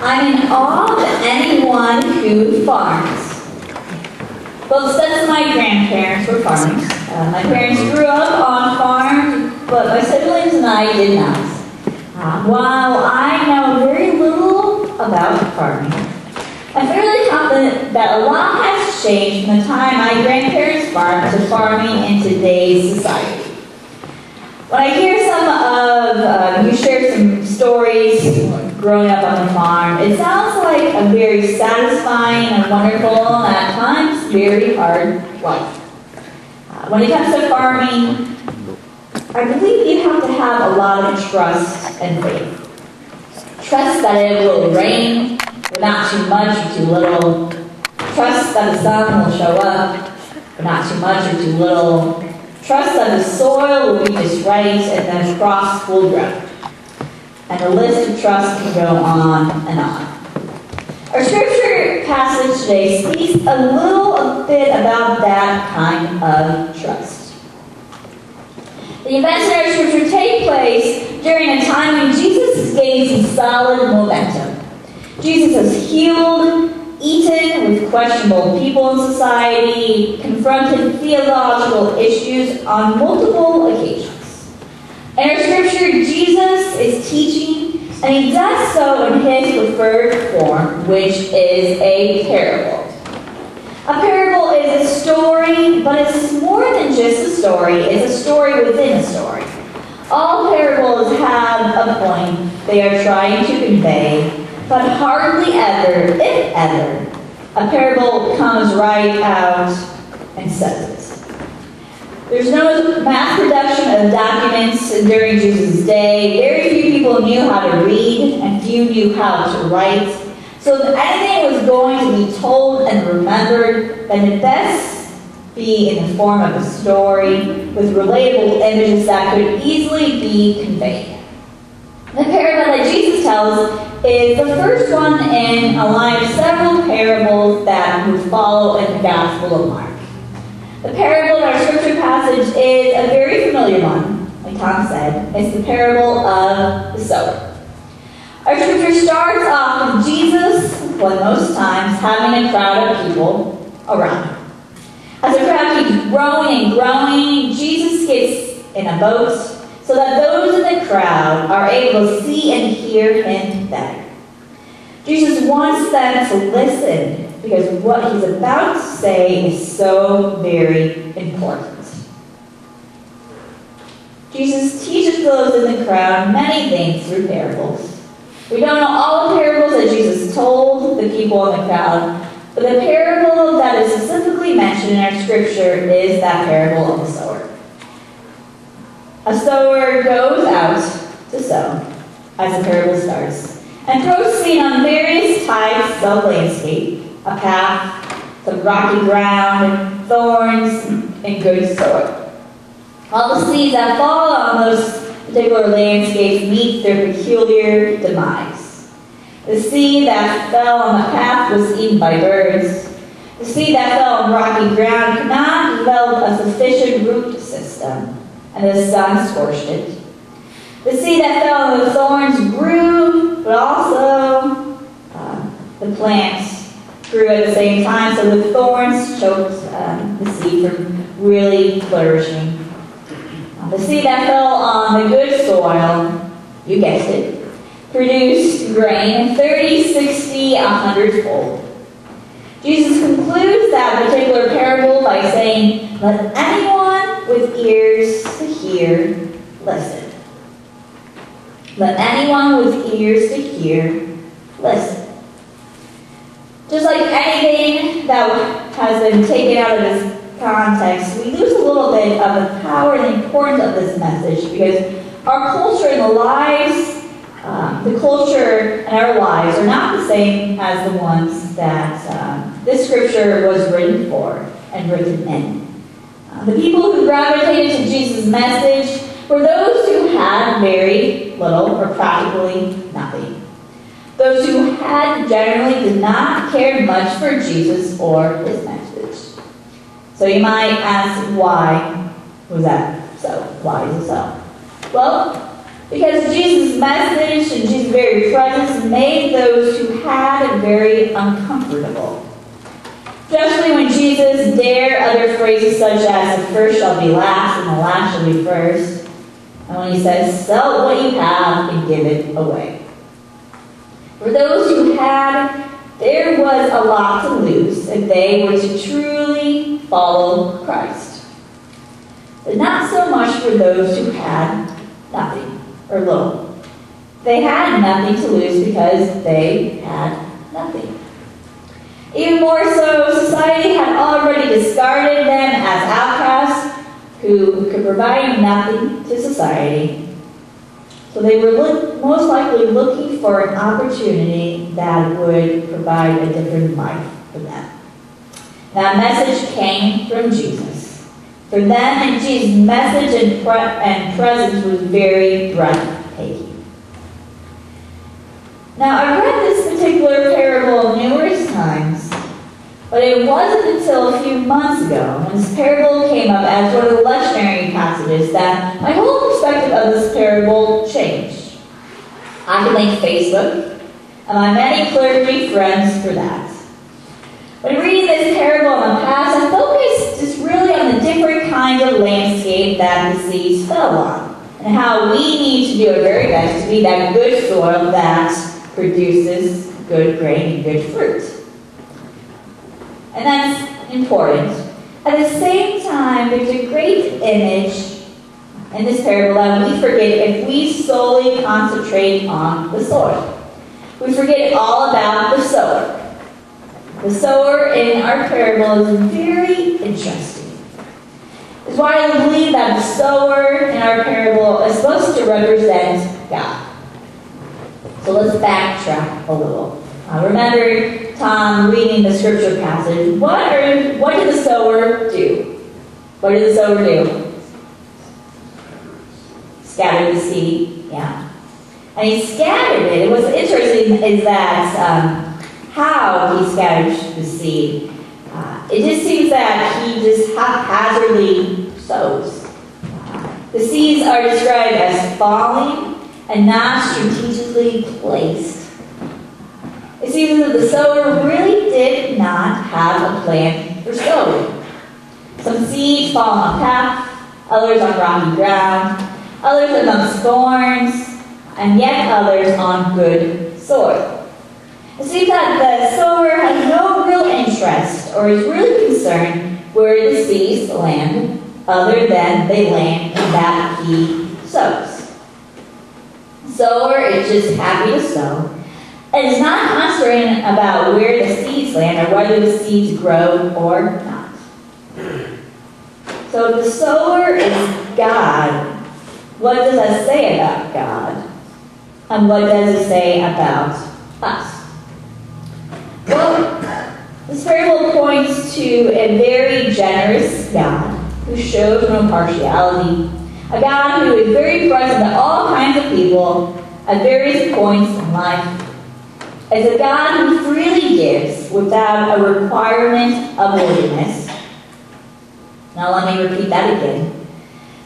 I'm in awe of anyone who farms. Both sets of my grandparents were farmers. My parents grew up on farms, but my siblings and I did not. While I know very little about farming, I'm fairly confident that a lot has changed from the time my grandparents farmed to farming in today's society. When I hear you share some stories growing up on the farm, it sounds like a very satisfying and wonderful and at times very hard life. When it comes to farming, I believe you have to have a lot of trust and faith. Trust that it will rain, but not too much or too little. Trust that the sun will show up, but not too much or too little. Trust that the soil will be just right and that crops will grow. And the list of trust can go on and on. Our scripture passage today speaks a little bit about that kind of trust. The events in our scripture take place during a time when Jesus gained some solid momentum. Jesus has healed, eaten with questionable people in society, confronted theological issues on multiple occasions. In our scripture, Jesus is teaching, and he does so in his preferred form, which is a parable. A parable is a story, but it's more than just a story. It's a story within a story. All parables have a point they are trying to convey, but hardly ever, if ever, a parable comes right out and says it. There's no mass production of documents during Jesus' day. Very few people knew how to read, and few knew how to write. So if anything was going to be told and remembered, then it best be in the form of a story with relatable images that could easily be conveyed. The parable that Jesus tells is the first one in a line of several parables that would follow in the Gospel of Mark. The parable in our scripture passage is a very familiar one, like Tom said. It's the parable of the sower. Our scripture starts off with Jesus, like most times, having a crowd of people around him. As the crowd keeps growing and growing, Jesus gets in a boat so that those in the crowd are able to see and hear him better. Jesus wants them to listen because what he's about to say is so very important. Jesus teaches those in the crowd many things through parables. We don't know all the parables that Jesus told the people in the crowd, but the parable that is specifically mentioned in our scripture is that parable of the sower. A sower goes out to sow, as the parable starts, and throws seed on various types of landscape, a path, some rocky ground, thorns, and good soil. All the seeds that fall on those particular landscapes meet their peculiar demise. The seed that fell on the path was eaten by birds. The seed that fell on rocky ground could not develop a sufficient root system, and the sun scorched it. The seed that fell on the thorns grew, but also the plants grew at the same time, so the thorns choked the seed from really flourishing. The seed that fell on the good soil, you guessed it, produced grain 30, 60, 100-fold. Jesus concludes that particular parable by saying, "Let anyone with ears to hear listen." Let anyone with ears to hear listen. Just like anything that has been taken out of this context, we lose a little bit of the power and the importance of this message because our culture and the culture and our lives are not the same as the ones that this scripture was written for and written in. The people who gravitated to Jesus' message were those who had very little or practically nothing. Those who had generally did not care much for Jesus or his message. So you might ask, why was that so? Why is it so? Well, because Jesus' message and Jesus' very presence made those who very uncomfortable. Especially when Jesus dared utter phrases such as, the first shall be last and the last shall be first. And when he says, sell what you have and give it away. For those who had, there was a lot to lose if they were to truly follow Christ. But not so much for those who had nothing or little. They had nothing to lose because they had nothing. Even more so, society had already discarded them as outcasts who could provide nothing to society. So they were most likely looking for an opportunity that would provide a different life for them. That message came from Jesus. For them, and Jesus' message and presence was very breathtaking. Now, I've read this particular parable numerous times, but it wasn't until a few months ago when this parable came up as one of the lectionary passages that my whole perspective of this parable changed. I can thank Facebook and my many clergy friends for that. When reading this parable in the past, I focused just really on the different kinds of landscape that the seeds fell on, and how we need to do our very best to be that good soil that produces good grain and good fruit. And that's important. At the same time, there's a great image in this parable that we forget if we solely concentrate on the soil. We forget all about the sower. The sower in our parable is very interesting. It's why I believe that the sower in our parable is supposed to represent God. So let's backtrack a little. Remember Tom reading the scripture passage. What did the sower do? What did the sower do? Scattered the seed. Yeah. And he scattered it. What's interesting is that how he scattered the seed. It just seems that he just haphazardly sows. The seeds are described as falling and not strategically placed. It seems that the sower really did not have a plan for sowing. Some seeds fall on a path, others on rocky ground, others amongst thorns, and yet others on good soil. It seems that the sower has no real interest or is really concerned where the seeds land, other than they land in that he sows. The sower is just happy to sow, and is not concentrating about where the seeds land or whether the seeds grow or not. So if the sower is God, what does that say about God? And what does it say about us? Well, this parable points to a very generous God who shows no partiality, a God who is very present to all kinds of people at various points in life, as a God who freely gives without a requirement of worthiness. Now let me repeat that again.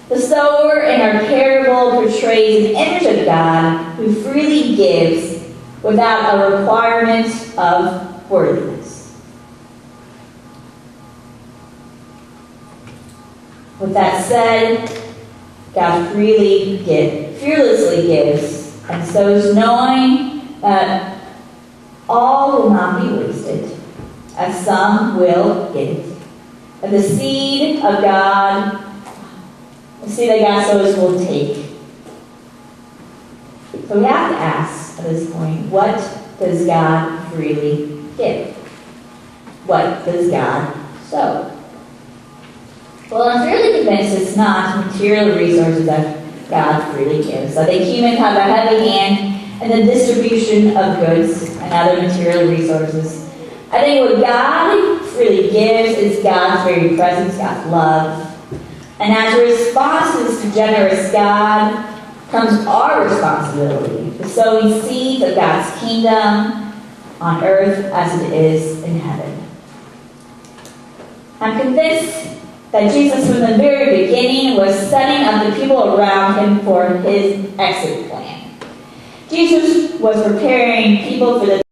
The sower in our parable portrays an image of God who freely gives without a requirement of worthiness. With that said, God fearlessly gives, and sows knowing that all will not be wasted, as some will give. And the seed that God sows will take. So we have to ask at this point, what does God freely give? What does God sow? Well, I'm fairly convinced it's not material resources that God freely gives. I think humans have a heavy hand in the distribution of goods and other material resources. I think what God freely gives is God's very presence, God's love. And as responses to generous God comes our responsibility, the sowing seeds of God's kingdom on earth as it is in heaven. I'm convinced that Jesus from the very beginning was setting up the people around him for his exit plan. Jesus was preparing people for the